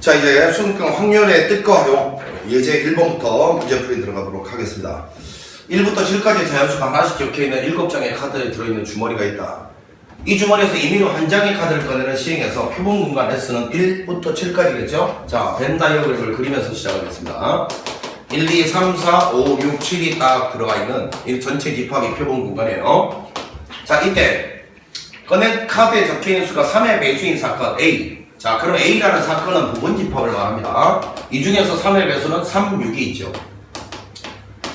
자, 이제 수능권 확률의 뜻과 활용 예제 1번부터 문제풀이 들어가도록 하겠습니다. 1부터 7까지 자연수가 하나씩 적혀있는 7장의 카드에 들어있는 주머니가 있다. 이 주머니에서 임의로 한 장의 카드를 꺼내는 시행에서 표본 공간 S는 1부터 7까지겠죠? 자, 벤 다이어그램을 그리면서 시작하겠습니다. 1, 2, 3, 4, 5, 6, 7이 딱 들어가 있는 이 전체 깁합이 표본 공간이에요. 자, 이때 꺼낸 카드에 적혀있는 수가 3의 배수인 사건 A. 자, 그럼 A라는 사건은 부분 집합을 말합니다. 이 중에서 3의 배수는 3, 6이 있죠.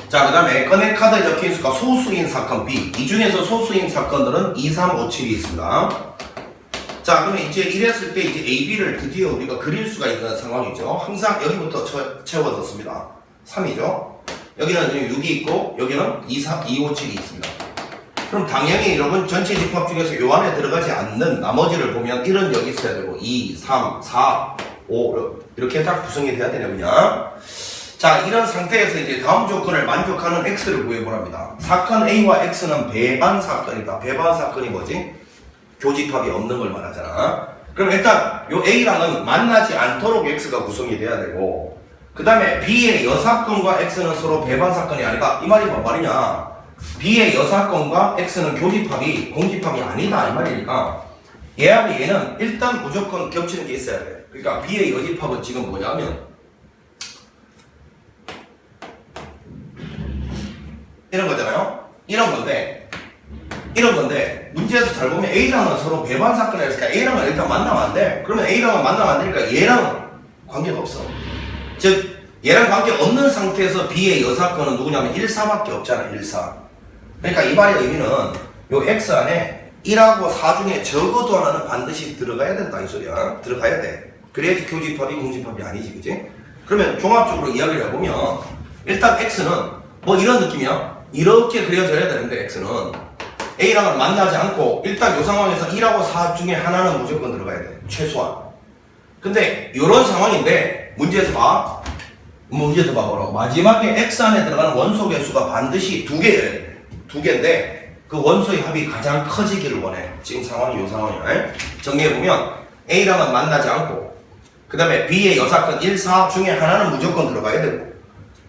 자, 그 다음에 꺼낸 카드에 적혀있는 수가 소수인 사건 B. 이 중에서 소수인 사건들은 2, 3, 5, 7이 있습니다. 자, 그러면 이제 이랬을 때 이제 AB를 드디어 우리가 그릴 수가 있는 상황이죠. 항상 여기부터 채워졌습니다. 3이죠. 여기는 6이 있고, 여기는 2, 3, 2, 5, 7이 있습니다. 그럼 당연히 여러분 전체 집합 중에서 요 안에 들어가지 않는 나머지를 보면 1은 여기 있어야 되고 2, 3, 4, 5 이렇게 딱 구성이 돼야 되냐 그냥. 자, 이런 상태에서 이제 다음 조건을 만족하는 X를 구해보랍니다. 사건 A와 X는 배반 사건이다. 배반 사건이 뭐지? 교집합이 없는 걸 말하잖아. 그럼 일단 요 A랑은 만나지 않도록 X가 구성이 돼야 되고, 그 다음에 B의 여사건과 X는 서로 배반 사건이 아니다. 이 말이 뭔 말이냐? B의 여사건과 X는 교집합이 공집합이 아니다 이 말이니까 얘하고 얘는 일단 무조건 겹치는 게 있어야 돼. 그러니까 B의 여집합은 지금 뭐냐면 이런 거잖아요. 이런 건데 문제에서 잘 보면 A랑은 서로 배반 사건이 있으니까 A랑은 일단 만나면 안 돼. 그러면 A랑은 만나면 안 되니까 얘랑 관계가 없어. 즉 얘랑 관계 없는 상태에서 B의 여사건은 누구냐면 1, 4밖에 없잖아. 1, 4. 그러니까 이 말의 의미는 요 X 안에 1하고 4 중에 적어도 하나는 반드시 들어가야 된다 이 소리야. 들어가야 돼. 그래야지 교집합이 공집합이 아니지, 그지? 그러면 종합적으로 이야기를 해보면 일단 X는 뭐 이런 느낌이야. 이렇게 그려져야 되는데 X는 A랑은 만나지 않고 일단 요 상황에서 1하고 4 중에 하나는 무조건 들어가야 돼. 최소한. 근데 요런 상황인데 문제에서 봐. 문제에서 봐보라고. 마지막에 X 안에 들어가는 원소의 수가 반드시 2개여야 돼. 2개인데 그 원소의 합이 가장 커지기를 원해. 지금 상황이 요 상황이야. 정리해보면 A랑은 만나지 않고 그 다음에 B의 여사건 1, 4 중에 하나는 무조건 들어가야 되고,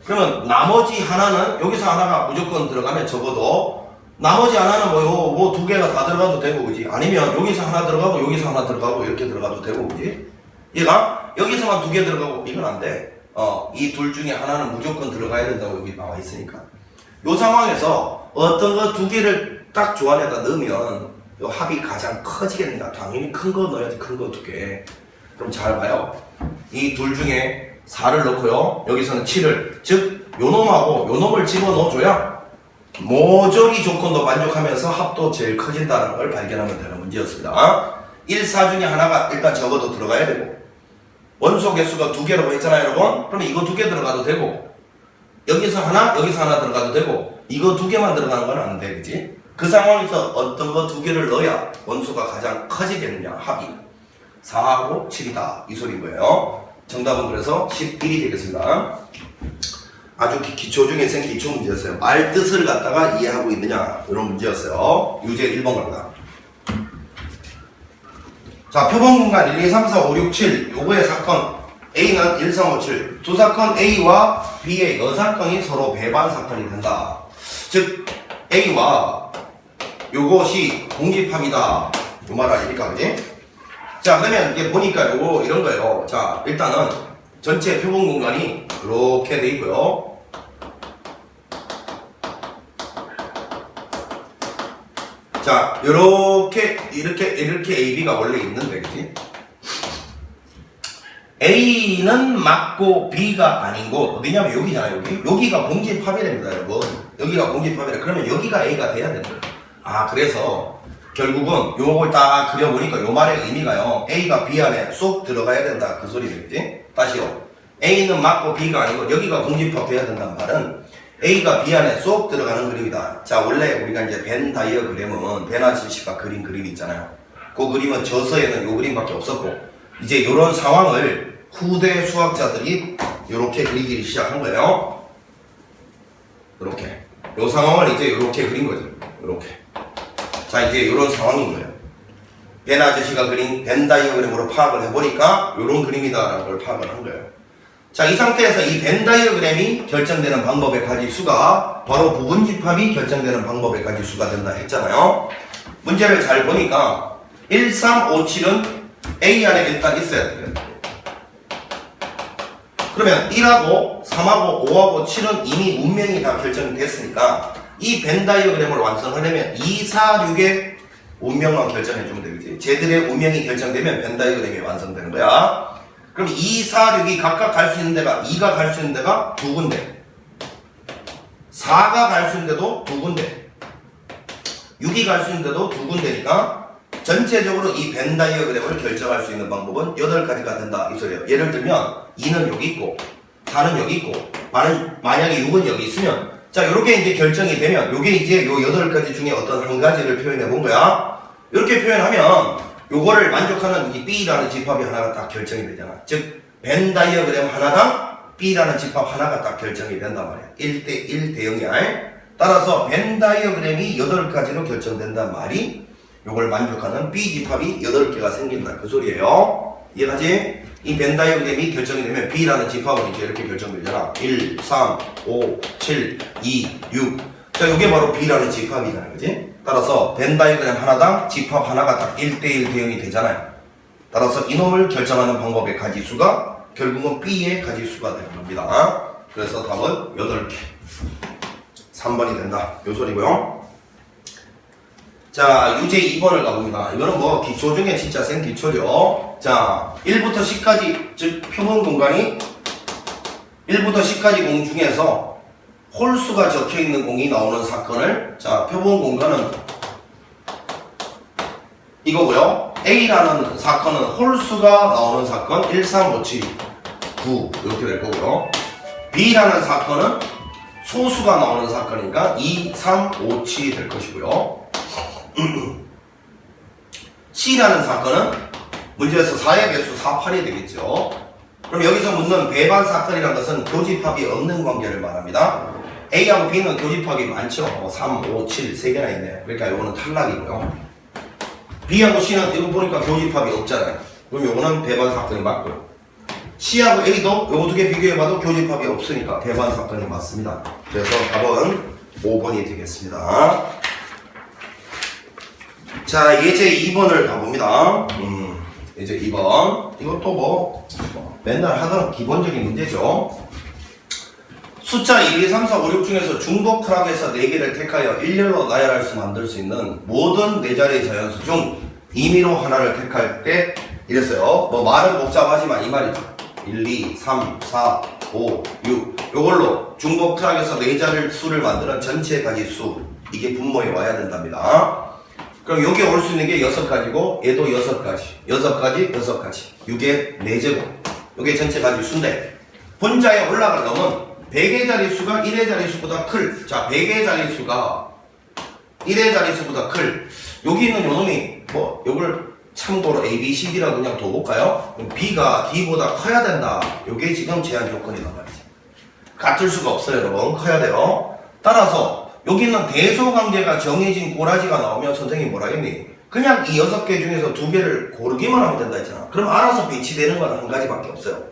그러면 나머지 하나는 여기서 하나가 무조건 들어가면 적어도 나머지 하나는 뭐 2개가 다 들어가도 되고, 그지? 아니면 여기서 하나 들어가고 여기서 하나 들어가고 이렇게 들어가도 되고, 그지? 얘가 여기서만 2개 들어가고 이건 안 돼. 이 둘 중에 하나는 무조건 들어가야 된다고 여기 나와 있으니까. 요 상황에서 어떤 거 2개를 딱 조안에다 넣으면 요 합이 가장 커지겠는가? 당연히 큰 거 넣어야지. 큰 거 2개. 그럼 잘 봐요. 이 둘 중에 4를 넣고요. 여기서는 7을, 즉 요 놈하고 요 놈을 집어넣어줘야 모조리 조건도 만족하면서 합도 제일 커진다는 걸 발견하면 되는 문제였습니다. 1, 4 중에 하나가 일단 적어도 들어가야 되고, 원소 개수가 2개라고 했잖아요, 여러분. 그러면 이거 2개 들어가도 되고, 여기서 하나, 여기서 하나 들어가도 되고, 이거 2개만 들어가는 건 안 돼, 그지? 그 상황에서 어떤 거 2개를 넣어야 원소가 가장 커지겠느냐, 합이. 4하고 7이다. 이 소리인 거예요. 정답은 그래서 11이 되겠습니다. 아주 기초 중에 기초 문제였어요. 말 뜻을 갖다가 이해하고 있느냐, 이런 문제였어요. 유제 1번 갑니다. 자, 표본 공간 1, 2, 3, 4, 5, 6, 7 요거의 사건 A는 1, 3, 5, 7 두 사건 A와 B의 여사건이 서로 배반 사건이 된다. 즉 A와 요것이 공집합이다 요 말 아닙니까, 그지? 자, 그러면 이게 보니까 요거 이런 거예요. 자, 일단은 전체 표본 공간이 이렇게 돼 있고요. 자, 이렇게 AB가 원래 있는데, 그지? A는 맞고 B가 아닌 곳 어디냐면 여기잖아요. 여기가 공집합이랍니다, 여러분. 여기가 공집합이라. 그러면 여기가 A가 돼야 되는 거예요. 아, 그래서 결국은 요걸 딱 그려보니까 요 말의 의미가요, A가 B 안에 쏙 들어가야 된다 그 소리네, 그지? 다시요. A는 맞고 B가 아니고 여기가 공집합 돼야 된다는 말은 A가 B 안에 쏙 들어가는 그림이다. 자, 원래 우리가 이제 벤 다이어그램은 벤 아저씨가 그린 그림이 있잖아요. 그 그림은 저서에는 요 그림밖에 없었고, 이제 요런 상황을 후대 수학자들이 요렇게 그리기 시작한 거예요. 요렇게. 요 상황을 이제 요렇게 그린 거죠. 요렇게. 자, 이제 요런 상황인 거예요. 벤 아저씨가 그린 벤 다이어그램으로 파악을 해보니까 이런 그림이다라는 걸 파악을 한 거예요. 자, 이 상태에서 이 벤 다이어그램이 결정되는 방법의 가지수가 바로 부분 집합이 결정되는 방법의 가지수가 된다 했잖아요. 문제를 잘 보니까 1, 3, 5, 7은 A 안에 일단 있어야 돼요. 그러면 1하고 3하고 5하고 7은 이미 운명이 다 결정이 됐으니까 이 벤 다이어그램을 완성하려면 2, 4, 6의 운명만 결정해주면 되겠지. 쟤들의 운명이 결정되면 벤 다이어그램이 완성되는 거야. 그럼 2, 4, 6이 각각 갈 수 있는 데가 2가 갈 수 있는 데가 두 군데, 4가 갈 수 있는 데도 두 군데, 6이 갈 수 있는 데도 두 군데니까 전체적으로 이 벤 다이어그램을 결정할 수 있는 방법은 8가지가 된다 이 소리예요. 예를 들면 2는 여기 있고 4는 여기 있고 만약에 6은 여기 있으면 자 이렇게 이제 결정이 되면 요게 이제 요 8가지 중에 어떤 한 가지를 표현해 본 거야. 이렇게 표현하면 요거를 만족하는 이 B라는 집합이 하나가 딱 결정이 되잖아. 즉 벤 다이어그램 하나당 B라는 집합 하나가 딱 결정이 된단 말이야. 1대1 대 0이야. 따라서 벤 다이어그램이 8가지로 결정된단 말이 요걸 만족하는 B 집합이 8개가 생긴다 그 소리예요. 이해가지? 이 벤 다이어그램이 결정이 되면 B라는 집합은 이제 이렇게 결정되잖아. 1, 3, 5, 7, 2, 6. 자, 요게 바로 B라는 집합이잖아. 그지? 따라서 벤 다이어그램 하나당 집합 하나가 딱 1대1 대 0이 되잖아요. 따라서 이놈을 결정하는 방법의 가지수가 결국은 B의 가지수가 되는 겁니다. 그래서 답은 8개. 3번이 된다. 요 소리고요. 자, 유제 2번을 가봅니다. 이거는 뭐 기초 중에 진짜 센 기초죠. 자, 1부터 10까지, 즉 표본 공간이 1부터 10까지 공 중에서 홀수가 적혀있는 공이 나오는 사건을 자, 표본 공간은 이거고요. A라는 사건은 홀수가 나오는 사건 1, 3, 5, 7, 9 이렇게 될 거고요. B라는 사건은 소수가 나오는 사건이니까 2, 3, 5, 7이 될 것이고요. C라는 사건은 문제에서 4의 배수 4, 8이 되겠죠. 그럼 여기서 묻는 배반 사건이라는 것은 교집합이 없는 관계를 말합니다. A하고 B는 교집합이 많죠. 3, 5, 7 3개나 있네요. 그러니까 요거는 탈락이고요. B하고 C는 이거 보니까 교집합이 없잖아요. 그럼 요거는 배반 사건이 맞고요. C하고 A도 요거 두 개 비교해봐도 교집합이 없으니까 배반 사건이 맞습니다. 그래서 답은 5번이 되겠습니다. 자, 예제 2번을 가봅니다. 예제 2번. 이것도 뭐 맨날 하던 기본적인 문제죠. 숫자 1, 2, 3, 4, 5, 6 중에서 중복 하락에서 4개를 택하여 일렬로 나열할 수 만들 수 있는 모든 4자리 자연수 중 임의로 하나를 택할 때 이랬어요. 뭐 말은 복잡하지만 이 말이죠. 1, 2, 3, 4, 5, 6 요걸로 중복 하락에서 4자리 수를 만드는 전체 가지수 이게 분모에 와야 된답니다. 그럼 여기 올 수 있는 게 6가지고 얘도 6가지 6가지 6의 4제곱 요게 전체 가지수인데 분자에 올라가려면 100의 자릿수가 1의 자릿수보다 클. 자, 100의 자릿수가 1의 자릿수보다 클. 여기 있는 요놈이 뭐 요걸 참고로 A, B, C, D라고 그냥 둬볼까요? 그럼 B가 D보다 커야 된다. 요게 지금 제한 조건이란 말이지. 같을 수가 없어요 여러분. 커야 돼요. 따라서 여기 있는 대소관계가 정해진 꼬라지가 나오면 선생님이 뭐라겠니? 그냥 이 6개 중에서 2개를 고르기만 하면 된다 했잖아. 그럼 알아서 배치되는 건 한 가지밖에 없어요.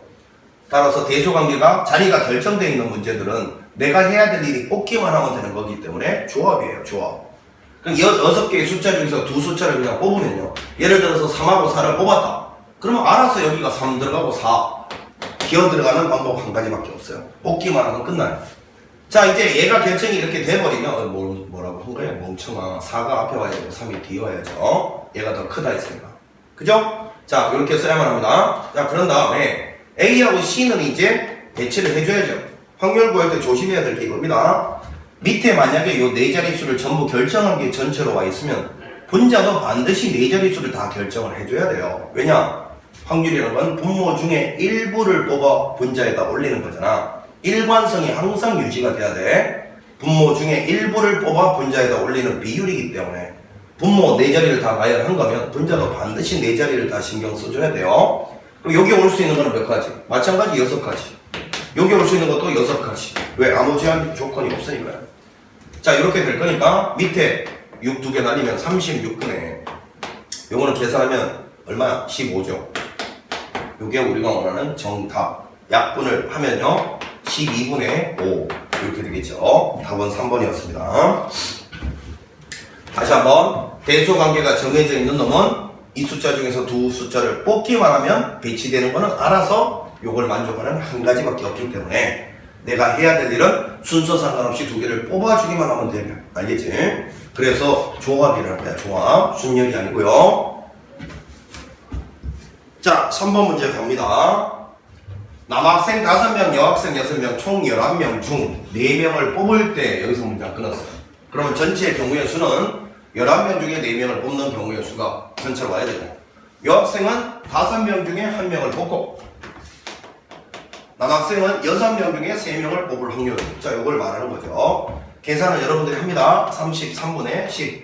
따라서 대소관계가 자리가 결정되어 있는 문제들은 내가 해야 될 일이 뽑기만 하면 되는 거기 때문에 조합이에요. 조합. 그럼 6개의 숫자 중에서 2 숫자를 그냥 뽑으면요. 예를 들어서 3하고 4를 뽑았다. 그러면 알아서 여기가 3 들어가고 4 기어 들어가는 방법 한 가지밖에 없어요. 뽑기만 하면 끝나요. 자, 이제 얘가 결정이 이렇게 돼버리면 뭐라고 한 거예요? 멍청아. 4가 앞에 와야 되고 3이 뒤에 와야죠. 얘가 더 크다 했으니까. 그죠? 자, 이렇게 써야만 합니다. 자, 그런 다음에 A하고 C는 이제 배치를 해줘야죠. 확률 구할 때 조심해야 될 게 이겁니다. 밑에 만약에 요 4자릿수를 전부 결정한 게 전체로 와 있으면 분자도 반드시 4자릿수를 다 결정을 해줘야 돼요. 왜냐? 확률이라는 건 분모 중에 일부를 뽑아 분자에다 올리는 거잖아. 일관성이 항상 유지가 돼야 돼. 분모 중에 일부를 뽑아 분자에다 올리는 비율이기 때문에 분모 4자리를 다 나열한 거면 분자도 반드시 4자리를 다 신경 써줘야 돼요. 그럼 여기 올 수 있는 거는 몇 가지? 마찬가지 6가지. 여기 올 수 있는 것도 6가지. 왜? 아무 제한 조건이 없으니까요. 자, 이렇게 될 거니까 밑에 6 2개 날리면 36분에 요거는 계산하면 얼마야? 15죠. 요게 우리가 원하는 정답. 약분을 하면요 12분의 5 이렇게 되겠죠. 답은 3번이었습니다. 다시 한번 대소관계가 정해져 있는 놈은 이 숫자 중에서 두 숫자를 뽑기만 하면 배치되는 거는 알아서 요걸 만족하는 한 가지밖에 없기 때문에 내가 해야 될 일은 순서 상관없이 두 개를 뽑아주기만 하면 돼. 알겠지? 그래서 조합이라는 거야. 조합. 순열이 아니고요. 자, 3번 문제 갑니다. 남학생 5명, 여학생 6명, 총 11명 중 4명을 뽑을 때 여기서 문제가 끊었어요. 그러면 전체 경우의 수는 11명 중에 4명을 뽑는 경우의 수가 전체로 와야 되고, 여학생은 5명 중에 1명을 뽑고, 남학생은 6명 중에 3명을 뽑을 확률. 자, 이걸 말하는 거죠. 계산은 여러분들이 합니다. 33분의 10.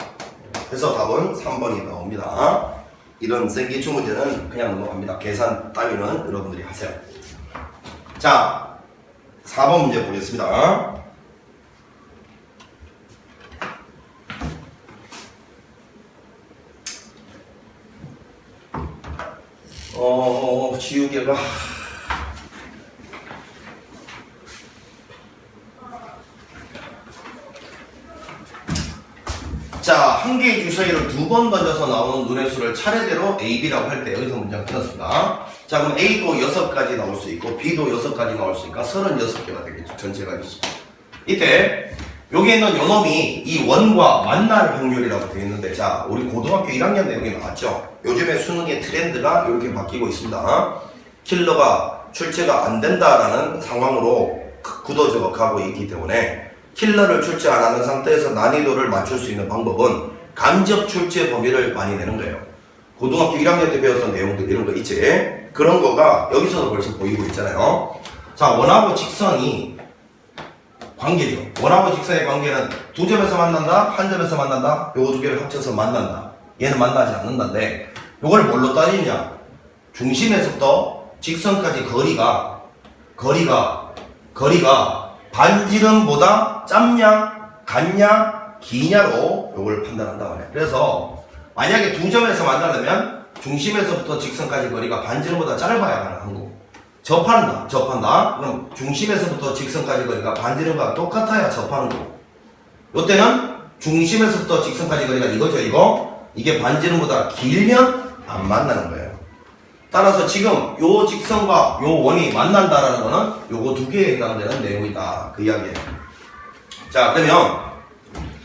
그래서 답은 3번이 나옵니다. 이런 생기초 문제는 그냥 넘어갑니다. 계산 따위는 여러분들이 하세요. 자, 4번 문제 보겠습니다. 지우개가 자, 한 개의 주사위를 2번 던져서 나오는 눈의 수를 차례대로 A, B라고 할 때 여기서 문제가 끝났습니다. 자, 그럼 A도 6가지 나올 수 있고 B도 6가지 나올 수 있으니까 36개가 되겠죠. 전체가 있어. 이때 여기 있는 요놈이 이 원과 만날 확률이라고 되어 있는데, 자, 우리 고등학교 1학년 내용이 나왔죠. 요즘에 수능의 트렌드가 이렇게 바뀌고 있습니다. 킬러가 출제가 안 된다라는 상황으로 굳어져 가고 있기 때문에 킬러를 출제 안 하는 상태에서 난이도를 맞출 수 있는 방법은 간접 출제 범위를 많이 내는 거예요. 고등학교 1학년 때 배웠던 내용들 이런 거 있지? 그런 거가 여기서도 벌써 보이고 있잖아요. 자, 원하고 직선이 관계죠. 원하고 직선의 관계는 두 점에서 만난다, 한 점에서 만난다, 요거 두 개를 합쳐서 만난다. 얘는 만나지 않는다인데, 요걸 뭘로 따지냐? 중심에서부터 직선까지 거리가 반지름보다 짧냐, 같냐, 기냐로 요걸 판단한단 말이에요. 그래서 만약에 두 점에서 만나려면 중심에서부터 직선까지 거리가 반지름보다 짧아야 하는 거고, 접한다. 그럼 중심에서부터 직선까지 거리가 반지름과 똑같아야 접하는 거고, 요때는 중심에서부터 직선까지 거리가 이거죠, 이게 반지름보다 길면 안 만나는 거예요. 따라서 지금 요 직선과 요 원이 만난다라는 거는 요거 두 개에 해당되는 내용이다. 그 이야기예요. 자, 그러면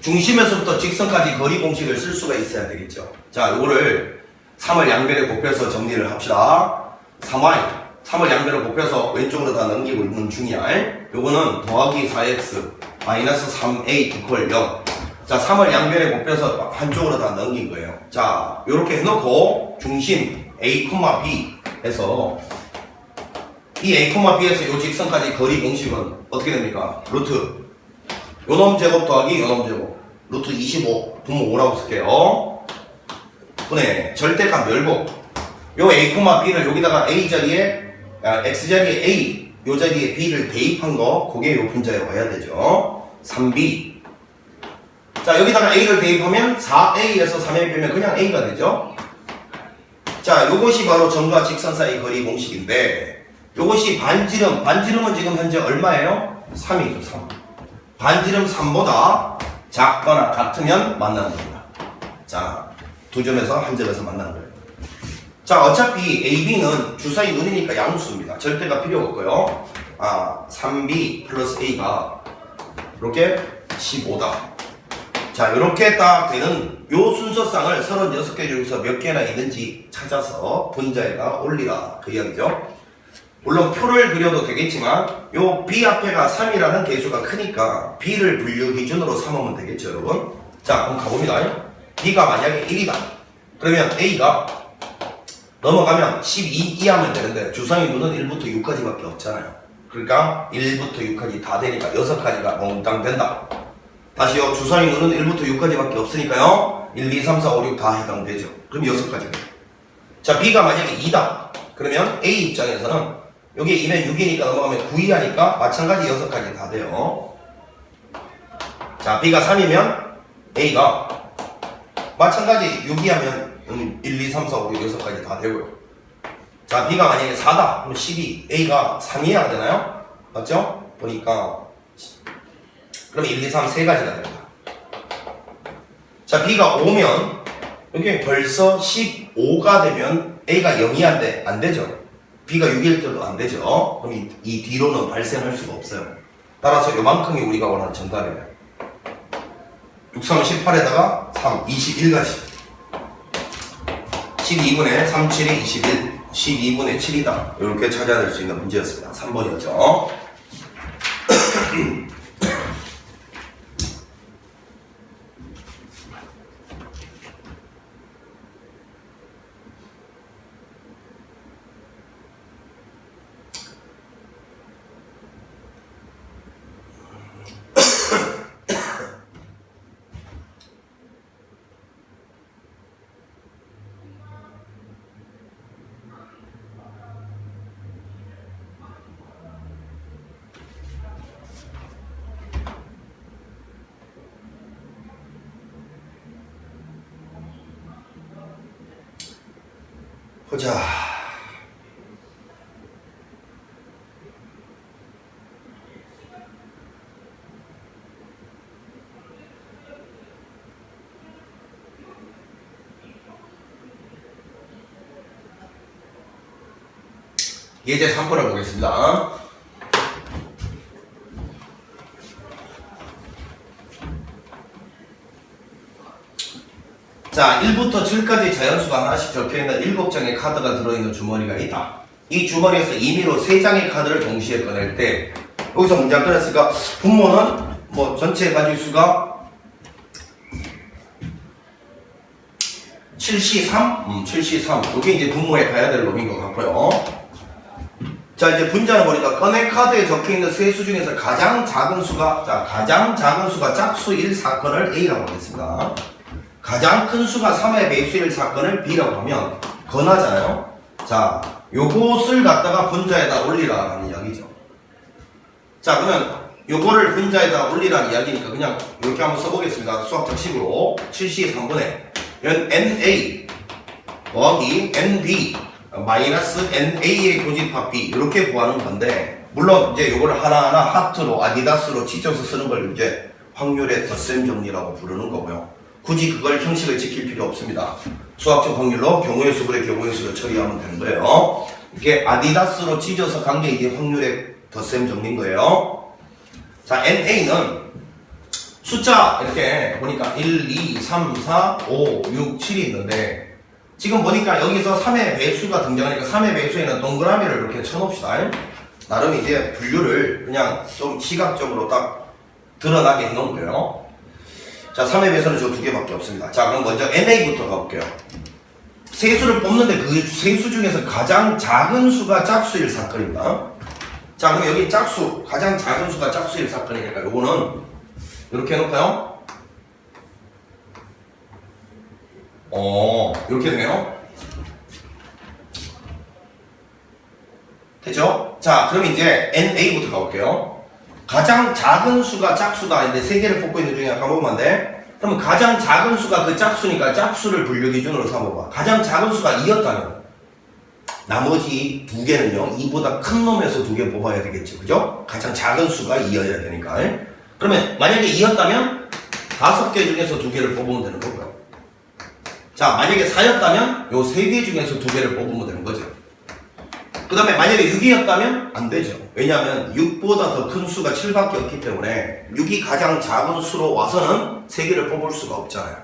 중심에서부터 직선까지 거리 공식을 쓸 수가 있어야 되겠죠. 자, 요거를 3을 양변에 곱해서 정리를 합시다. 3을 양변에 곱해서 왼쪽으로 다 넘기고 있는 중이야. 요거는 더하기 4x 마이너스 3a 이퀄 0. 자, 3을 양변에 곱해서 한쪽으로 다 넘긴 거예요. 자, 요렇게 해놓고 중심 A, B 해서 이 A, B에서 요 직선까지 거리 공식은 어떻게 됩니까? 루트 요놈 제곱 더하기 요놈 제곱 루트 25 분모 5라고 쓸게요. 분의 절대값 열고 요 A, B를 여기다가 A 자리에 X 자리에 A 요 자리에 B를 대입한 거 그게 요 분자에 와야 되죠. 3B. 자, 여기다가 A를 대입하면 4A에서 3A 빼면 그냥 A가 되죠. 자, 요것이 바로 점과 직선 사이 거리 공식인데, 요것이 반지름은 지금 현재 얼마예요? 3이죠, 3. 반지름 3보다 작거나 같으면 만나는 겁니다. 자, 두 점에서 한 점에서 만나는 거예요. 자, 어차피 A, B는 주사위 눈이니까 양수입니다. 절대가 필요 없고요. 3B 플러스 A가 이렇게 15다. 자, 이렇게 딱 되는 요 순서상을 36개 중에서 몇 개나 있는지 찾아서 분자에다 올리라. 그 이야기죠. 물론 표를 그려도 되겠지만 요 B 앞에가 3이라는 개수가 크니까 B를 분류 기준으로 삼으면 되겠죠, 여러분. 자, 그럼 가봅니다. B가 만약에 1이다. 그러면 A가 넘어가면 12 하면 되는데 주사위 눈은 1부터 6까지밖에 없잖아요. 그러니까 1부터 6까지 다 되니까 6가지가 몽땅 된다. 다시요, 주사위 눈은 1부터 6까지밖에 없으니까요 1, 2, 3, 4, 5, 6 다 해당되죠. 그럼 6가지가 돼요. 자, B가 만약에 2다. 그러면 A 입장에서는 여기에 2면 6이니까 넘어가면 9, 2 하니까 마찬가지 6가지 다 돼요. 자, B가 3이면 A가 마찬가지 6, 2 하면 1, 2, 3, 4, 5, 6, 6까지 다 되고요. 자, B가 만약에 4다. 그럼 12. A가 3이어야 되나요? 맞죠? 보니까. 그럼 1, 2, 3, 세 가지가 됩니다. 자, B가 5면, 여기 벌써 15가 되면 A가 0이 안 되죠? B가 6일 때도 안 되죠? 그럼 이 뒤로는 발생할 수가 없어요. 따라서 요만큼이 우리가 원하는 정답이에요. 6, 3, 18에다가 3, 21가지. 12분의 3, 7이 21. 12분의 7이다. 이렇게 찾아낼 수 있는 문제였습니다. 3번이었죠. 보자. 예제 3번을 보겠습니다. 자, 1부터 7까지 자연수가 하나씩 적혀있는 7장의 카드가 들어있는 주머니가 있다. 이 주머니에서 임의로 3장의 카드를 동시에 꺼낼 때 여기서 문장 꺼냈으니까 분모는 뭐 전체 가지수가 73? 73. 이게 이제 분모에 가야 될 놈인 것 같고요. 자, 이제 분자는 보니까 꺼내 카드에 적혀있는 세 수 중에서 가장 작은 수가, 자, 가장 작은 수가 짝수일 사건을 A라고 하겠습니다. 가장 큰 수가 3의 배수일 사건을 B라고 하면 건하잖아요. 자, 요것을 갖다가 분자에다 올리라는 이야기죠. 자, 그러면 요거를 분자에다 올리라는 이야기니까 그냥 이렇게 한번 써보겠습니다. 수학적 식으로 73분의 NA 더하기 NB 마이너스 NA의 교집합 B 이렇게 구하는 건데, 물론 이제 요거를 하나하나 하트로 아디다스로 찢어서 쓰는 걸 이제 확률의 덧셈 정리라고 부르는 거고요. 굳이 그걸 형식을 지킬 필요 없습니다. 수학적 확률로 경우의 수분의 경우의 수를 처리하면 되는 거예요. 이게 아디다스로 찢어서 간 게 이게 확률의 덧셈 정리인 거예요. 자, NA는 숫자 이렇게 보니까 1, 2, 3, 4, 5, 6, 7이 있는데 지금 보니까 여기서 3의 배수가 등장하니까 3의 배수에는 동그라미를 이렇게 쳐놓읍시다. 나름 이제 분류를 그냥 좀 시각적으로 딱 드러나게 해놓은 거예요. 자, 3의 배수는 저 두 개밖에 없습니다. 자, 그럼 먼저 NA부터 가볼게요. 세수를 뽑는데 그 세수 중에서 가장 작은 수가 짝수일 사건입니다. 자, 그럼 여기 짝수, 가장 작은 수가 짝수일 사건이니까 요거는 이렇게 해놓을까요? 이렇게 되네요. 됐죠? 자, 그럼 이제 NA부터 가볼게요. 가장 작은 수가 짝수다. 근데 세 개를 뽑고 있는 중에 아까 보면 안 돼? 그럼 가장 작은 수가 그 짝수니까 짝수를 분류 기준으로 삼아봐. 가장 작은 수가 2였다면 나머지 두 개는요, 이보다 큰 놈에서 두 개 뽑아야 되겠죠. 그죠? 가장 작은 수가 2여야 되니까. 그러면 만약에 2였다면 5개 중에서 두 개를 뽑으면 되는 거고요. 자, 만약에 4였다면 요 3개 중에서 두 개를 뽑으면 되는 거죠. 그 다음에 만약에 6이었다면 안 되죠. 왜냐하면 6보다 더 큰 수가 7밖에 없기 때문에 6이 가장 작은 수로 와서는 3개를 뽑을 수가 없잖아요.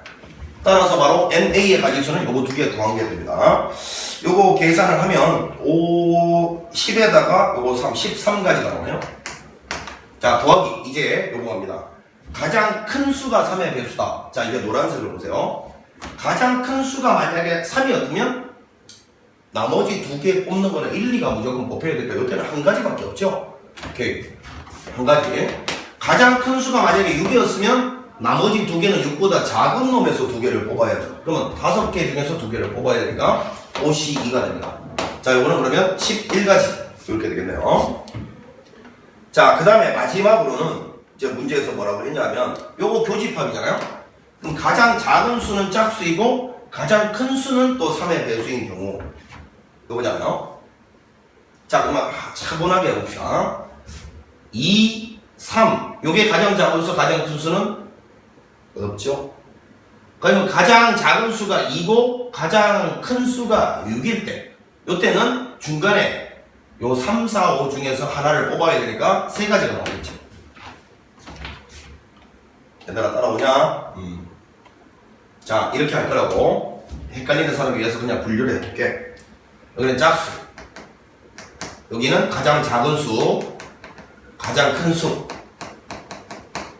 따라서 바로 NA의 가지수는 요거 두 개 더한 게 됩니다. 요거 계산을 하면 10에다가 요거 13가지가 나오네요. 자, 더하기 이제 요거 갑니다. 가장 큰 수가 3의 배수다. 자, 이제 노란색을 보세요. 가장 큰 수가 만약에 3이었으면 나머지 두 개 뽑는 거는 1, 2가 무조건 뽑혀야 되니까 요때는 한 가지밖에 없죠. 오케이. 한 가지. 가장 큰 수가 만약에 6이었으면 나머지 두 개는 6보다 작은 놈에서 두 개를 뽑아야죠. 그러면 5개 중에서 두 개를 뽑아야 되니까 52가 됩니다. 자, 요거는 그러면 11가지. 이렇게 되겠네요. 자, 그 다음에 마지막으로는 이제 문제에서 뭐라고 했냐면 요거 교집합이잖아요. 그럼 가장 작은 수는 짝수이고 가장 큰 수는 또 3의 배수인 경우 이거잖아요. 자, 그러면 차분하게 해봅시다. 2, 3 요게 가장 작은 수, 가장 큰 수는 없죠. 그러면 가장 작은 수가 2고 가장 큰 수가 6일 때 요때는 중간에 요 3, 4, 5 중에서 하나를 뽑아야 되니까 세 가지가 나오겠지. 얘들아 따라오냐? 자, 이렇게 할 거라고. 헷갈리는 사람을 위해서 그냥 분류를 해줄게. 여기는 짝수, 여기는 가장 작은 수, 가장 큰 수,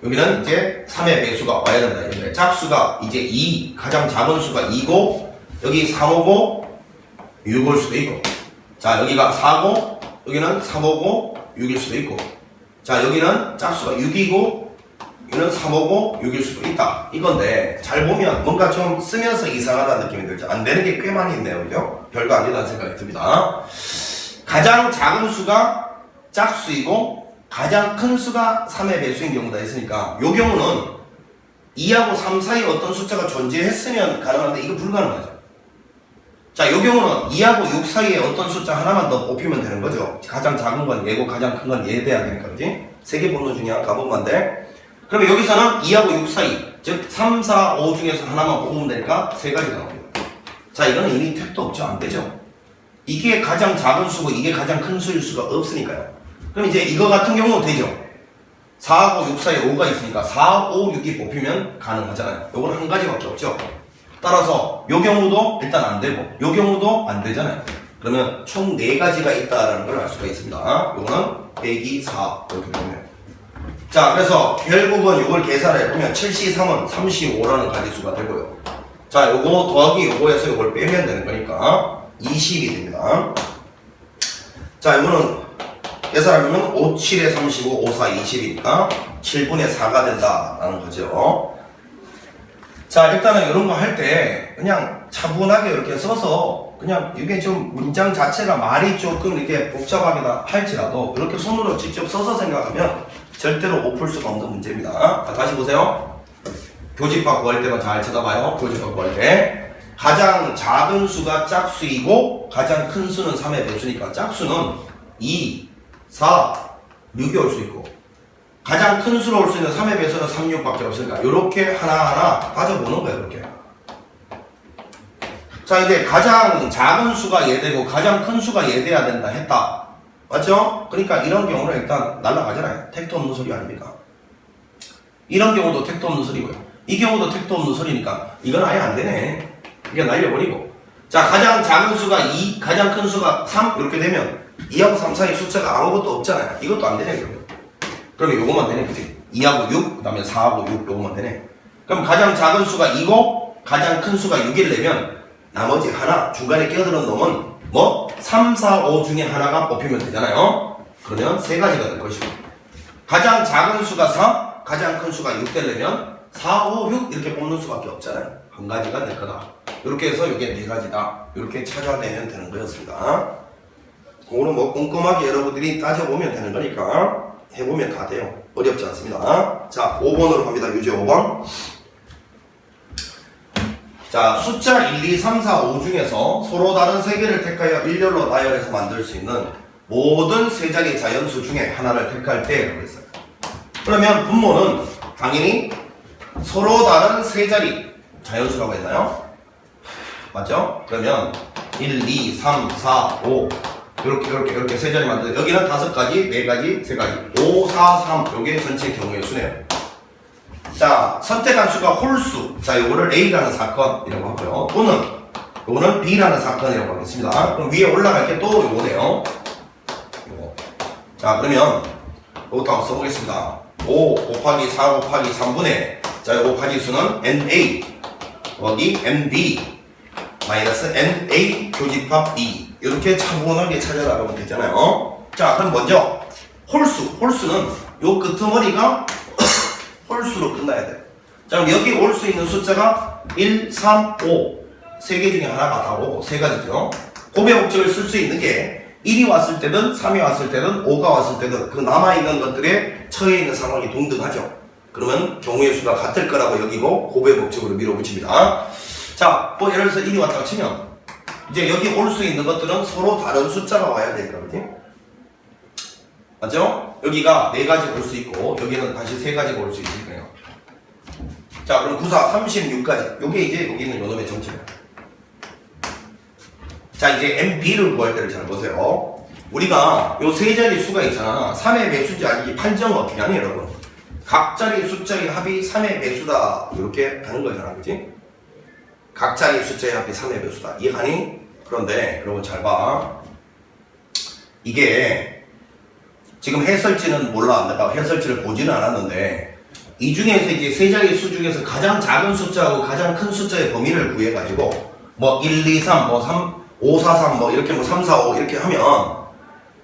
여기는 이제 3의 배수가 와야 된다. 이렇게. 짝수가 이제 2, 가장 작은 수가 2고, 여기 3오고 6일 수도 있고, 자, 여기가 4고, 여기는 3오고 6일 수도 있고, 자, 여기는 짝수가 6이고, 여기는 3오고 6일 수도 있다. 이건데, 잘 보면 뭔가 좀 쓰면서 이상하다는 느낌이 들죠. 안 되는 게 꽤 많이 있네요. 그죠? 별거 아니다는 생각이 듭니다. 가장 작은 수가 짝수이고, 가장 큰 수가 3의 배수인 경우가 있으니까 이 경우는 2하고 3 사이에 어떤 숫자가 존재했으면 가능한데 이거 불가능하죠. 자, 이 경우는 2하고 6 사이에 어떤 숫자 하나만 더 뽑히면 되는 거죠. 가장 작은 건 얘고 가장 큰 건 얘 돼야 되니까, 그지? 세 개 번호 중에 하나 가보면 돼. 그러면 여기서는 2하고 6 사이, 즉 3, 4, 5 중에서 하나만 뽑으면 되니까 세 가지가 나옵니다. 자, 이거는 이미 택도 없죠. 안 되죠. 이게 가장 작은 수고 이게 가장 큰 수일 수가 없으니까요. 그럼 이제 이거 같은 경우는 되죠. 4하고 6 사이에 5가 있으니까 4, 5, 6이 뽑히면 가능하잖아요. 요건 한 가지밖에 없죠. 따라서 요 경우도 일단 안 되고 요 경우도 안 되잖아요. 그러면 총 4가지가 있다라는 걸 알 수가 있습니다. 요거는 102, 4 이렇게 보면. 자, 그래서 결국은 요걸 계산해 보면 7C3은 35라는 가지수가 되고요. 자, 요거 더하기 요거에서 요걸 빼면 되는 거니까 20이 됩니다. 자, 이거는 계산하면 5, 7에 35, 5, 4, 20이니까 7분의 4가 된다라는 거죠. 자, 일단은 이런 거 할 때 그냥 차분하게 이렇게 써서 그냥 이게 좀 문장 자체가 말이 조금 이렇게 복잡하게다 할지라도 이렇게 손으로 직접 써서 생각하면 절대로 못 풀 수가 없는 문제입니다. 자, 다시 보세요. 교집합 구할 때만 잘 쳐다봐요. 교집합 구할 때 가장 작은 수가 짝수이고 가장 큰 수는 3의 배수니까 짝수는 2, 4, 6이 올 수 있고 가장 큰 수로 올 수 있는 3의 배수는 3, 6밖에 없으니까 이렇게 하나하나 따져보는 거예요. 이렇게. 자, 이제 가장 작은 수가 얘 되고 가장 큰 수가 얘 돼야 된다 했다. 맞죠? 그러니까 이런 경우는 일단 날라가잖아요. 택도 없는 소리 아닙니까? 이런 경우도 택도 없는 소리고요. 이 경우도 택도 없는 소리니까 이건 아예 안 되네. 그냥 날려버리고. 자, 가장 작은 수가 2, 가장 큰 수가 3 이렇게 되면 2하고 3 사이 숫자가 아무것도 없잖아요. 이것도 안 되네. 그러면 요것만 되네. 그치? 2하고 6, 그 다음에 4하고 6 요것만 되네. 그럼 가장 작은 수가 2고 가장 큰 수가 6일 내면 나머지 하나 중간에 끼어드는 놈은 뭐 3, 4, 5 중에 하나가 뽑히면 되잖아요. 그러면 세 가지가 될 것이고 가장 작은 수가 4, 가장 큰 수가 6 되려면 4, 5, 6 이렇게 뽑는 수밖에 없잖아요. 한 가지가 될 거다. 이렇게 해서 이게 네 가지다. 이렇게 찾아내면 되는 거였습니다. 그거는 뭐 꼼꼼하게 여러분들이 따져보면 되는 거니까 해보면 다 돼요. 어렵지 않습니다. 자, 5번으로 갑니다. 유제 5번. 자, 숫자 1, 2, 3, 4, 5 중에서 서로 다른 세 개를 택하여 일렬로 나열해서 만들 수 있는 모든 세 자리 자연수 중에 하나를 택할 때라고 했어요. 그러면 분모는 당연히 서로 다른 세 자리 자연수라고 했나요? 맞죠? 그러면 1, 2, 3, 4, 5 이렇게 세 자리 만들어요. 여기는 5가지, 4가지, 3가지 5, 4, 3 요게 전체 경우의 수네요. 자, 선택한 수가 홀수. 자, 요거를 A라는 사건이라고 하고요. 또는 요거는 B라는 사건이라고 하겠습니다. 그럼 위에 올라갈 게 또 요거네요. 요거. 자, 그러면 요것도 한번 써보겠습니다. 5 곱하기 4 곱하기 3분의 자, 요거 가지수는 NA 더하기 NB 마이너스 NA 교집합 B 이렇게 차분하게 찾아나가면 되잖아요. 자, 그럼 먼저 홀수는 요 끄트머리가 홀수로 끝나야 돼요. 자, 그럼 여기 올 수 있는 숫자가 1, 3, 5 세 개 중에 하나가 다 오고 세 가지죠. 곱의 법칙을 쓸 수 있는 게 1이 왔을 때든 3이 왔을 때든 5가 왔을 때든 그 남아있는 것들에 처해 있는 상황이 동등하죠. 그러면 경우의 수가 같을 거라고 여기고 곱의 법칙으로 밀어붙입니다. 자, 뭐 예를 들어서 1이 왔다고 치면 이제 여기 올 수 있는 것들은 서로 다른 숫자가 와야 되니까, 그지? 맞죠? 여기가 4가지 올 수 있고 여기는 다시 3가지가 올 수 있을 거예요. 자, 그럼 94, 36까지. 요게 이제 여기는 요놈의 정체예요. 자, 이제 MB를 구할 때를 잘 보세요. 우리가 요 세 자리 수가 있잖아. 3의 배수인지 아닌지 판정은 어떻게 하니, 여러분? 각 자리 숫자의 합이 3의 배수다. 이렇게 가는 거잖아, 그지? 각 자리 숫자의 합이 3의 배수다. 이해가니? 그런데 여러분 잘 봐. 이게 지금 해설지는 몰라. 내가 해설지를 보지는 않았는데 이 중에서 이제 세 자리 수 중에서 가장 작은 숫자하고 가장 큰 숫자의 범위를 구해가지고 뭐 1, 2, 3, 뭐 3, 5, 4, 3, 뭐 이렇게 뭐 3, 4, 5 이렇게 하면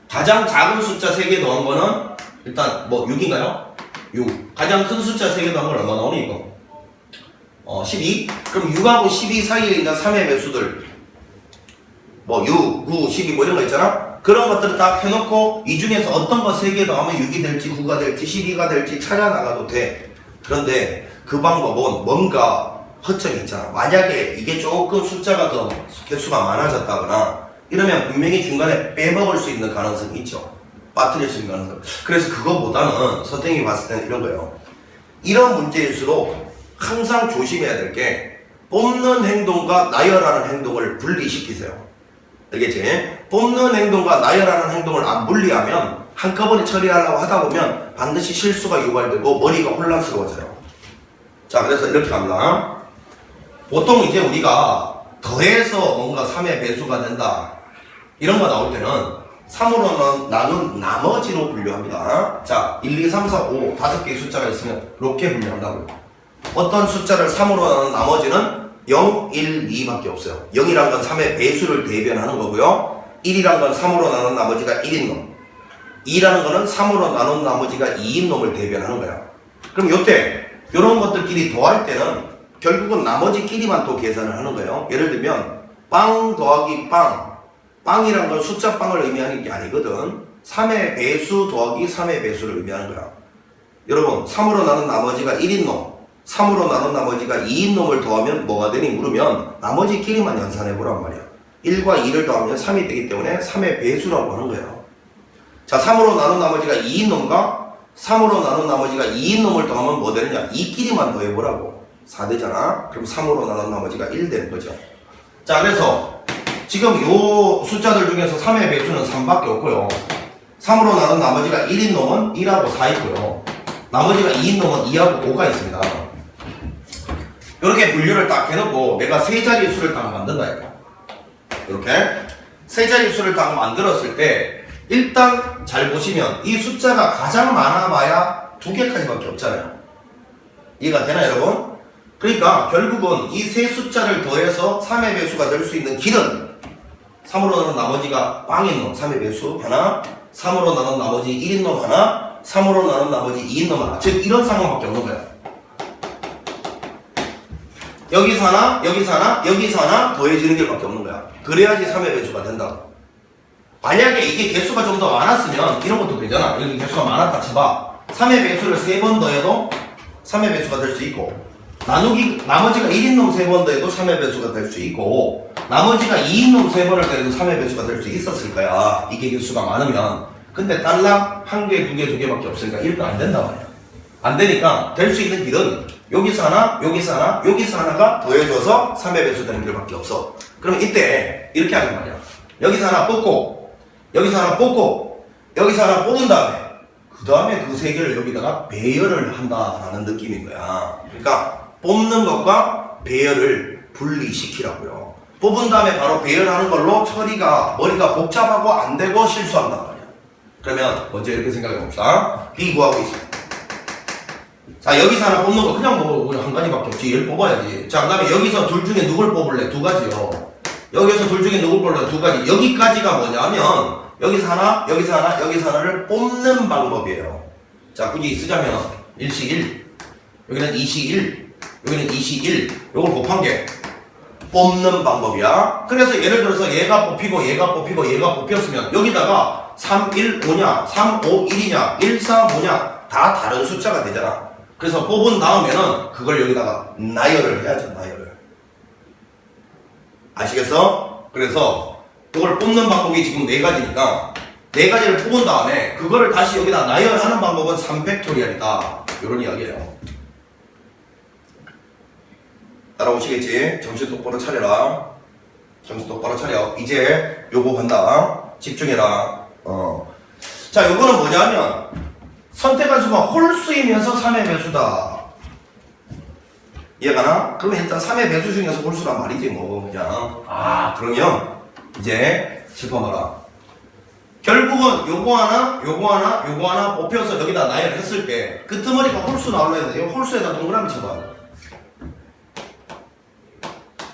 가장 작은 숫자 3개 더한 거는 일단 뭐 6인가요? 6. 가장 큰 숫자 3개 더한 건 얼마 나오니 이거? 12? 그럼 6하고 12 사이에 있는 3의 배수들 뭐 6, 9, 12 뭐 이런 거 있잖아? 그런 것들을 다 해놓고 이 중에서 어떤 거 3개 더하면 6이 될지 9가 될지 12가 될지 찾아 나가도 돼. 그런데 그 방법은 뭔가 허점이 있잖아. 만약에 이게 조금 숫자가 더 개수가 많아졌다거나 이러면 분명히 중간에 빼먹을 수 있는 가능성이 있죠. 빠뜨릴 수 있는 가능성. 그래서 그거보다는 선생님이 봤을 때는 이런 거예요. 이런 문제일수록 항상 조심해야 될 게 뽑는 행동과 나열하는 행동을 분리시키세요. 알겠지? 뽑는 행동과 나열하는 행동을 안 분리하면 한꺼번에 처리하려고 하다 보면 반드시 실수가 유발되고 머리가 혼란스러워져요. 자, 그래서 이렇게 갑니다. 보통 이제 우리가 더해서 뭔가 3의 배수가 된다 이런 거 나올 때는 3으로 나눈 나머지로 분류합니다. 자, 1, 2, 3, 4, 5 5개의 숫자가 있으면 이렇게 분류한다고요. 어떤 숫자를 3으로 나눈 나머지는 0, 1, 2밖에 없어요. 0이란 건 3의 배수를 대변하는 거고요. 1이란 건 3으로 나눈 나머지가 1인 놈. 2라는 거는 3으로 나눈 나머지가 2인 놈을 대변하는 거야. 그럼 요때 요런 것들끼리 더할 때는 결국은 나머지끼리만 또 계산을 하는 거예요. 예를 들면 빵 더하기 빵. 빵이란 건 숫자 빵을 의미하는 게 아니거든. 3의 배수 더하기 3의 배수를 의미하는 거야. 여러분 3으로 나눈 나머지가 1인 놈 3으로 나눈 나머지가 2인 놈을 더하면 뭐가 되니 물으면 나머지끼리만 연산해 보란 말이야. 1과 2를 더하면 3이 되기 때문에 3의 배수라고 하는 거예요. 자, 3으로 나눈 나머지가 2인 놈과 3으로 나눈 나머지가 2인 놈을 더하면 뭐 되느냐? 2끼리만 더해보라고. 4 되잖아. 그럼 3으로 나눈 나머지가 1 되는 거죠. 자, 그래서 지금 요 숫자들 중에서 3의 배수는 3밖에 없고요. 3으로 나눈 나머지가 1인 놈은 1하고 4 있고요. 나머지가 2인 놈은 2하고 5가 있습니다. 이렇게 분류를 딱 해놓고 내가 세 자리 수를 딱 만든다 이거. 이렇게 세 자리 수를 딱 만들었을 때 일단 잘 보시면 이 숫자가 가장 많아봐야 2개까지밖에 없잖아요. 이해가 되나 여러분? 그러니까 결국은 이 세 숫자를 더해서 3의 배수가 될 수 있는 길은 3으로 나눈 나머지가 빵인 놈 3의 배수 하나, 3으로 나눈 나머지 1인 놈 하나, 3으로 나눈 나머지 2인 놈 하나. 즉 이런 상황밖에 없는 거야. 여기서 하나, 여기서 하나, 여기서 하나 더해지는 길밖에 없는 거야. 그래야지 3의 배수가 된다고. 만약에 이게 개수가 좀 더 많았으면 이런 것도 되잖아. 여기 개수가 많았다 쳐봐. 3의 배수를 3번 더해도 3의 배수가 될 수 있고 나머지가 1인 놈 3번 더해도 3의 배수가 될 수 있고 나머지가 2인 놈 3번을 더해도 3의 배수가 될 수 있었을 거야. 이게 개수가 많으면. 근데 딸랑 1개, 2개, 2개밖에 없으니까 이렇게 안 된단 말이야. 안 되니까 될 수 있는 길은 여기서 하나, 여기서 하나, 여기서 하나가 더해져서 3의 배수 되는 길밖에 없어. 그러면 이때 이렇게 하는 말이야. 여기서 하나 뽑고 여기서 하나 뽑고 여기서 하나 뽑은 다음에 그 다음에 그 세 개를 여기다가 배열을 한다라는 느낌인 거야. 그러니까 뽑는 것과 배열을 분리시키라고요. 뽑은 다음에 바로 배열하는 걸로 머리가 복잡하고 안 되고 실수한단 말이야. 그러면 먼저 이렇게 생각해 봅시다. B 구하고 있어. 자, 여기서 하나 뽑는 거 그냥 뭐 한 가지밖에 없지. 얘를 뽑아야지. 자, 그 다음에 여기서 둘 중에 누굴 뽑을래? 2가지요. 여기서 둘 중에 누굴 뽑을래? 2가지. 여기까지가 뭐냐면 여기서 하나, 여기서 하나, 여기서 하나를 뽑는 방법이에요. 자, 굳이 쓰자면 1씩 1, 여기는 2씩 1, 여기는 2씩 1, 요걸 곱한 게 뽑는 방법이야. 그래서 예를 들어서 얘가 뽑히고 얘가 뽑히고 얘가 뽑혔으면 여기다가 3, 1, 5냐, 3, 5, 1이냐, 1, 4, 5냐 다 다른 숫자가 되잖아. 그래서 뽑은 다음에는 그걸 여기다가 나열을 해야죠. 나열을. 아시겠어? 그래서 이걸 뽑는 방법이 지금 4가지니까 4가지를 뽑은 다음에 그거를 다시 여기다 나열하는 방법은 3팩토리얼이다. 이런 이야기예요. 따라오시겠지? 정신 똑바로 차려라. 정신 똑바로 차려. 이제 요거 간다. 집중해라. 자, 요거는 뭐냐면 선택한 수가 홀수이면서 3의 배수다. 이해가나? 그러면 일단 3의 배수 중에서 홀수란 말이지 뭐 그냥. 그러면 이제 짚어봐라. 결국은 요거 하나 요거 하나 뽑혀서 여기다 나열했을 때 끄트머리가 홀수 나오려야 돼. 요 홀수에다 동그라미 쳐봐.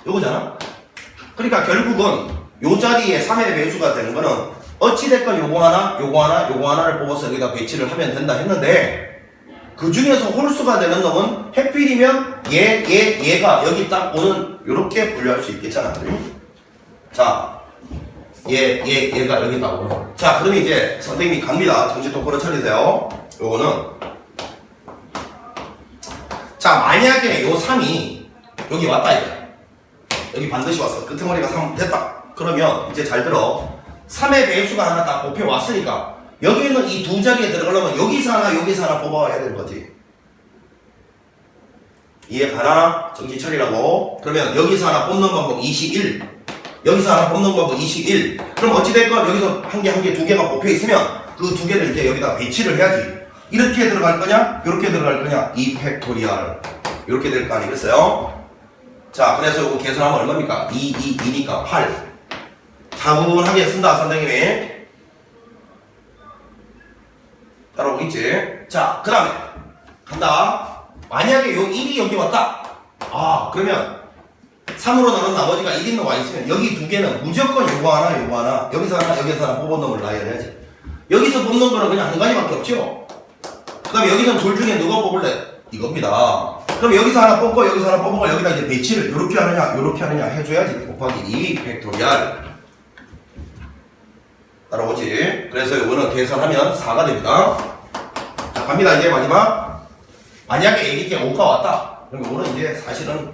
요거잖아? 그러니까 결국은 요 자리에 3의 배수가 되는 거는 어찌됐건 요거 하나를 뽑아서 여기다 배치를 하면 된다 했는데 그 중에서 홀수가 되는 놈은 해필이면 얘가 여기 딱 오는 요렇게 분류할 수 있겠잖아. 자, 얘가 여기 딱 오는. 자, 그럼 이제 선생님이 갑니다. 정신 똑바로 차리세요. 요거는 자, 만약에 요 3이 여기 왔다 이거야. 여기 반드시 왔어. 끄트머리가 3 됐다. 그러면 이제 잘 들어. 3의 배수가 하나 딱 뽑혀왔으니까 여기 있는 이 두 자리에 들어가려면 여기서 하나 뽑아와야 되는 거지. 이해가나? 정신 차리라고. 그러면 여기서 하나 뽑는 방법 21. 여기서 하나 뽑는 방법 21. 그럼 어찌됐건 여기서 한 개, 두 개가 뽑혀있으면 그 두 개를 이제 여기다 배치를 해야지. 이렇게 들어갈 거냐? 이렇게 들어갈 거냐? 2팩토리얼. 이렇게 될 거 아니겠어요? 자, 그래서 이거 계산하면 얼마입니까? 2니까 8. 차분하게 쓴다, 선생님이. 따라오겠지? 자, 그 다음에 간다. 만약에 요 1이 여기 왔다. 그러면 3으로 나눈 나머지가 1인 와 있으면 여기 두 개는 무조건 요거 하나, 여기서 하나 뽑은 놈을 나열해야지. 여기서 뽑는 거는 그냥 한 가지밖에 없죠? 그 다음에 여기서 둘 중에 누가 뽑을래? 이겁니다. 그럼 여기서 하나 뽑고 여기다 이제 배치를 요렇게 하느냐 해줘야지. 곱하기 2 팩토리얼. 따라오지. 그래서 이거는 계산하면 4가 됩니다. 자, 갑니다. 이제 마지막. 만약에 이렇게 5가 왔다. 그럼 이거는 이제 사실은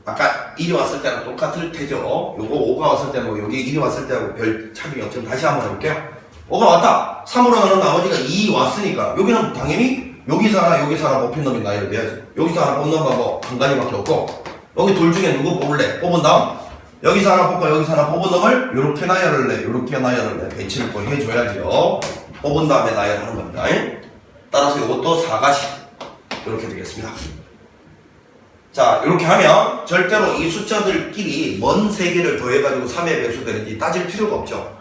아까 1이 왔을 때랑 똑같을 테죠. 요거 5가 왔을 때는 뭐 여기 1이 왔을 때하고 별 차이가 없지만 다시 한번 해볼게요. 5가 왔다. 3으로 나눈 나머지가 2 왔으니까 여기는 당연히 여기서 하나 뽑힌 놈이 나열돼야지. 여기서 하나 뽑는 방법 한 가지밖에 없고 여기 둘 중에 누구 뽑을래? 뽑은 다음 여기서 하나 뽑고 여기서 하나 뽑은 놈을 요렇게 나열을래 배치를 또 해줘야지요. 뽑은 다음에 나열하는 겁니다. 따라서 이것도 4가시 이렇게 되겠습니다. 자, 이렇게 하면 절대로 이 숫자들끼리 뭔 세개를 더해가지고 3의 배수되는지 따질 필요가 없죠.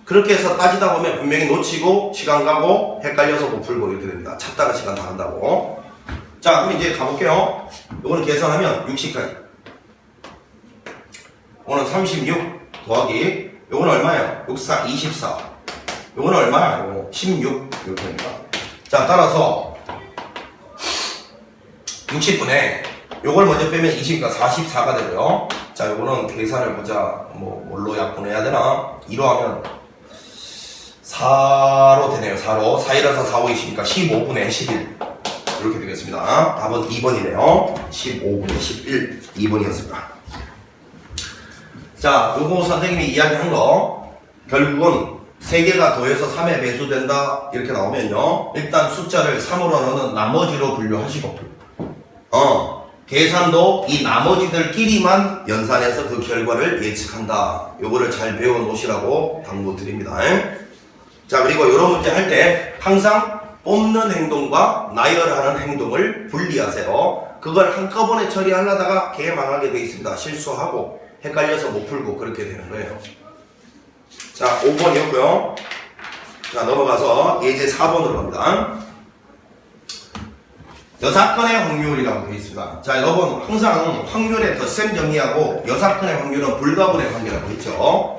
그렇게 해서 따지다 보면 분명히 놓치고 시간 가고 헷갈려서 못 풀고 이렇게 됩니다. 찾다가 시간 다 간다고. 자, 그럼 이제 가볼게요. 이거는 계산하면 60까지. 이거는 36 더하기 이거는 얼마예요? 64, 24. 이거는 얼마야? 이거 16 이렇게 됩니다. 자, 따라서 60분에 요걸 먼저 빼면 20이니까 44가 되고요. 자, 요거는 계산을 보자. 뭘로 약분해야 되나? 2로 하면 4로 되네요. 4로. 4일에서 4, 5, 20이니까 15분의 11. 이렇게 되겠습니다. 답은 2번이네요. 15분의 11. 2번이었습니다. 자, 요거 선생님이 이야기한 거 결국은 3개가 더해서 3에 배수된다 이렇게 나오면요. 일단 숫자를 3으로 넣는 나머지로 분류하시고 계산도 이 나머지들끼리만 연산해서 그 결과를 예측한다. 요거를 잘 배워 놓으시라고 당부 드립니다. 자, 그리고 이런 문제 할 때 항상 뽑는 행동과 나열하는 행동을 분리하세요. 그걸 한꺼번에 처리하려다가 개망하게 돼 있습니다. 실수하고 헷갈려서 못 풀고 그렇게 되는 거예요. 자, 5번이었고요. 자, 넘어가서 예제 4번으로 갑니다. 여사건의 확률이라고 되어 있습니다. 자, 여러분 항상 확률의 덧셈 정리하고 여사건의 확률은 불가분의 관계라고 했죠.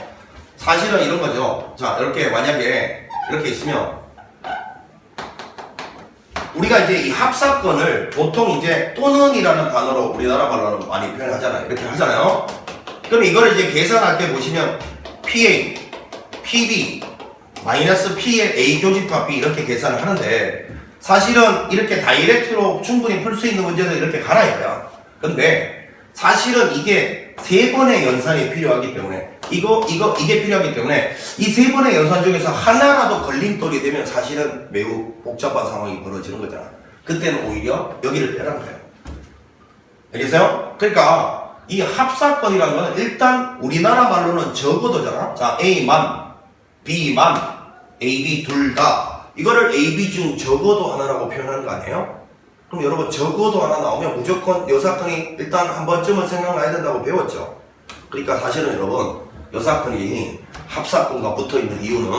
사실은 이런 거죠. 자, 이렇게 만약에 이렇게 있으면 우리가 이제 이 합사건을 보통 이제 또는이라는 단어로 우리나라 말로는 많이 표현하잖아요. 이렇게 하잖아요. 그럼 이거를 이제 계산할 때 보시면 PA, PB, 마이너스 P의 A 교집합 B 이렇게 계산을 하는데 사실은 이렇게 다이렉트로 충분히 풀 수 있는 문제는 이렇게 가라 이거야. 근데 사실은 이게 3번의 연산이 필요하기 때문에 이게 필요하기 때문에 이 3번의 연산 중에서 하나라도 걸림돌이 되면 사실은 매우 복잡한 상황이 벌어지는 거잖아. 그때는 오히려 여기를 빼라는 거예요. 알겠어요? 그러니까 이 합사건이라는 건 일단 우리나라 말로는 적어도잖아. 자, A만, B만, A, B 둘 다 이거를 A, B 중 적어도 하나라고 표현하는 거 아니에요? 그럼 여러분 적어도 하나 나오면 무조건 요 사건이 일단 한 번쯤은 생각나야 된다고 배웠죠. 그러니까 사실은 여러분 요 사건이 합사건과 붙어있는 이유는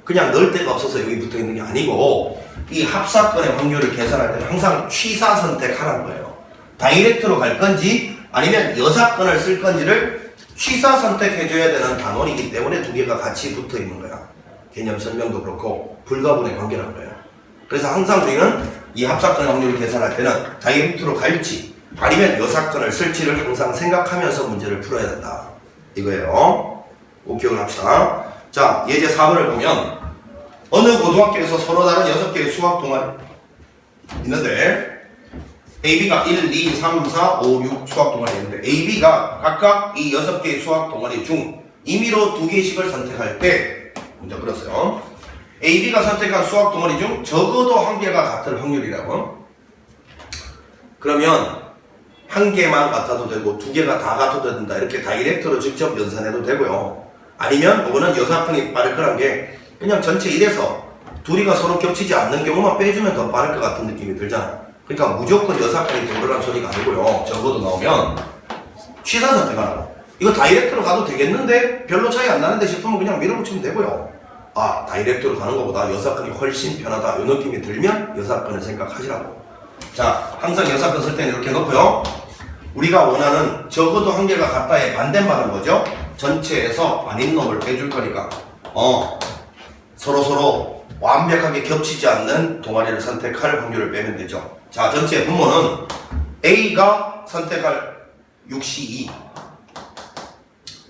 그냥 넣을 데가 없어서 여기 붙어있는 게 아니고 이 합사건의 확률을 계산할 때 항상 취사 선택하라는 거예요. 다이렉트로 갈 건지 아니면 여사건을 쓸 건지를 취사 선택해줘야 되는 단원이기 때문에 두 개가 같이 붙어있는 거야. 개념 설명도 그렇고 불가분의 관계라는 거예요. 그래서 항상 우리는 이 합사건의 확률을 계산할 때는 다이렉트로 갈지 아니면 여사건을 쓸지를 항상 생각하면서 문제를 풀어야 된다. 이거예요. 꼭 기억을 합시다. 자, 예제 4번을 보면 어느 고등학교에서 서로 다른 6개의 수학 동아리 있는데 AB가 1, 2, 3, 4, 5, 6 수학 동아리 있는데 AB가 각각 이 6개의 수학 동아리 중 임의로 2개씩을 선택할 때 먼저 그렸어요. AB가 선택한 수학 동아리 중 적어도 한 개가 같을 확률이라고. 그러면 한 개만 같아도 되고 2개가 다 같아도 된다. 이렇게 다이렉트로 직접 연산해도 되고요. 아니면 이거는 여사건이 빠를 거란 게 그냥 전체 1에서 둘이가 서로 겹치지 않는 경우만 빼주면 더 빠를 것 같은 느낌이 들잖아. 그러니까 무조건 여사건이 동그란 소리가 아니고요. 적어도 나오면 취사 선택하라고. 이거 다이렉트로 가도 되겠는데 별로 차이 안 나는데 싶으면 그냥 밀어붙이면 되고요. 아, 다이렉트로 가는 것보다 여사건이 훨씬 편하다. 이 느낌이 들면 여사건을 생각하시라고. 자, 항상 여사건 쓸 때는 이렇게 놓고요. 우리가 원하는 적어도 한 개가 같다의 반대말은 뭐죠? 전체에서 아닌 놈을 빼줄 거니까 서로 완벽하게 겹치지 않는 동아리를 선택할 확률을 빼면 되죠. 자, 전체 분모는 A가 선택할 6시 2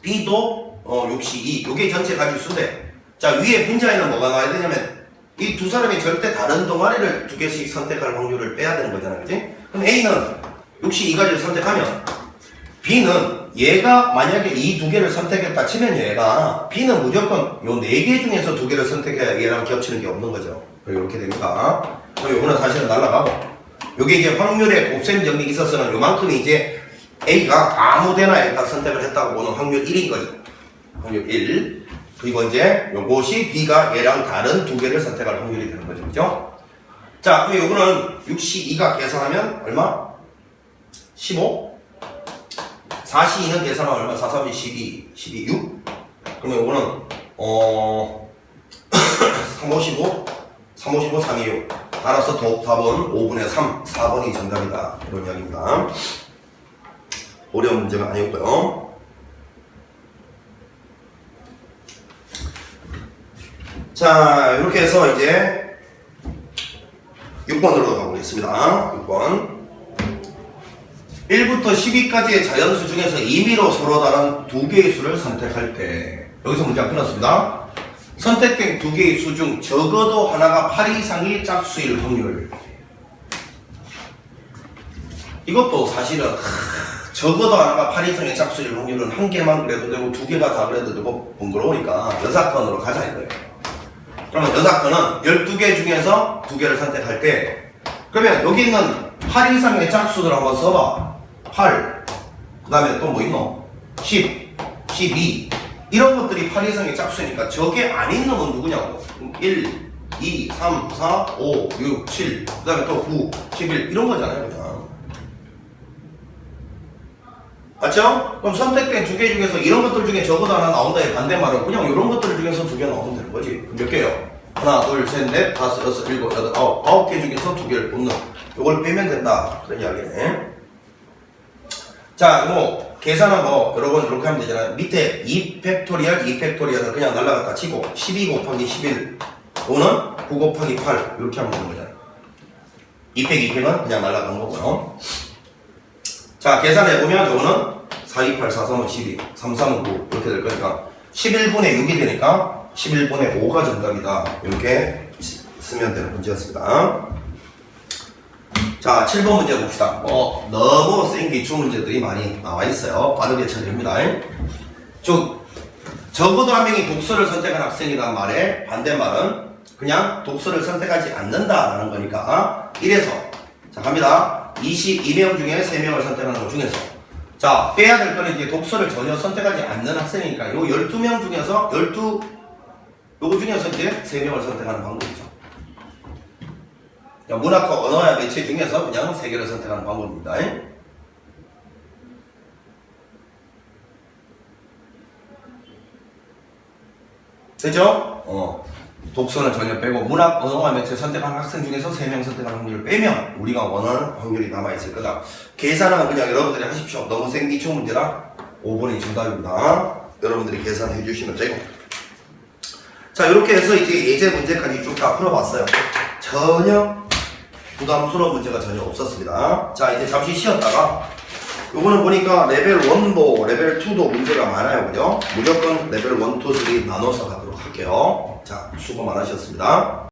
B도 6시 2 요게 전체 가지수인데 자, 위에 분자에는 뭐가 나와야 되냐면 이 두 사람이 절대 다른 동아리를 2개씩 선택할 확률을 빼야 되는 거잖아요. 그치? 그럼 A는 6시 2가지를 선택하면 B는 얘가 만약에 이 2개를 선택했다 치면 얘가 B는 무조건 요 4개 중에서 2개를 선택해야 얘랑 겹치는 게 없는 거죠. 이렇게 됩니다. 그럼 요거는 사실은 날라가고 요게 이제 확률의 곱셈 정리 있어서는 요만큼이 이제 A가 아무데나 일단 선택을 했다고 보는 확률 1인 거죠. 확률 1. 그리고 이제 요것이 B가 얘랑 다른 2개를 선택할 확률이 되는 거죠. 그죠? 자, 그럼 요거는 6시 2가 계산하면 얼마? 15? 4시 2는 계산하면 얼마? 4, 3, 12, 6? 그러면 요거는 3, 5, 15? 3, 5, 15, 3, 2, 6. 따라서 답은 5분의 3, 4번이 정답이다. 이런 이야기입니다. 어려운 문제가 아니었고요. 자, 이렇게 해서 이제 6번으로 가보겠습니다. 6번. 1부터 12까지의 자연수 중에서 임의로 서로 다른 2개의 수를 선택할 때 여기서 문제가 끝났습니다. 선택된 2개의 수 중 적어도 하나가 8 이상이 짝수일 확률. 이것도 사실은 적어도 하나가 8 이상의 짝수일 확률은 한 개만 그래도 되고 2개가 다 그래도 되고 번거로우니까 여사건으로 가자 이거예요. 그러면 여사건은 12개 중에서 2개를 선택할 때 그러면 여기 있는 8 이상의 짝수들 한번 써봐. 8, 그 다음에 또 뭐 있노? 10, 12 이런 것들이 8 이상의 짝수니까 저게 아닌 놈은 누구냐고. 1, 2, 3, 4, 5, 6, 7 그 다음에 또 9, 11 이런 거잖아요. 그냥 맞죠? 그럼 선택된 2개 중에서 이런 것들 중에 적어도 하나 나온다의 반대말은 그냥 이런 것들 중에서 2개 나오면 되는 거지. 몇 개요? 하나, 둘, 셋, 넷, 다섯, 여섯, 일곱, 여덟, 아홉 개 중에서 2개를 뽑는 이걸 빼면 된다. 그런 이야기네. 자, 뭐 계산은 뭐 여러 번 이렇게 하면 되잖아요. 밑에 2팩토리얼, 2팩토리얼을 그냥 날라갔다 치고 12 곱하기 11 또는 9 곱하기 8 이렇게 하면 되는 거잖아요. 2팩, 2팩은 그냥 날라가는 거고요. 자, 계산해보면 이거는 4, 2, 8, 4, 3, 5, 12, 3, 3, 9 이렇게 될 거니까 11분의 6이 되니까 11분의 5가 정답이다. 이렇게 쓰면 되는 문제였습니다. 자, 7번 문제 봅시다. 너무 센 기출 문제들이 많이 나와 있어요. 빠르게 처리합니다. 적어도 한 명이 독서를 선택한 학생이란 말의 반대말은 그냥 독서를 선택하지 않는다라는 거니까 1에서 자 갑니다. 22명 중에 3명을 선택하는 것 중에서 자 빼야 될 거는 이제 독서를 전혀 선택하지 않는 학생이니까 요 12명 중에서 요거 중에서 이제 3명을 선택하는 방법이죠. 자, 문학과 언어와 매체 중에서 그냥 3개를 선택하는 방법입니다. 되죠? 독서는 전혀 빼고 문학, 언어와 매체 선택한 학생 중에서 3명 선택한 확률을 빼면 우리가 원하는 확률이 남아있을 거다. 계산은 그냥 여러분들이 하십시오. 너무 생기초 문제라 5번이 정답입니다. 여러분들이 계산해 주시면 되고 자 이렇게 해서 이제 예제 문제까지 쭉 다 풀어봤어요. 전혀 부담스러운 문제가 전혀 없었습니다. 자 이제 잠시 쉬었다가 요거는 보니까 레벨 1도 레벨 2도 문제가 많아요. 그죠? 무조건 레벨 1, 2, 3 나눠서 가도록 할게요. 자 수고 많으셨습니다.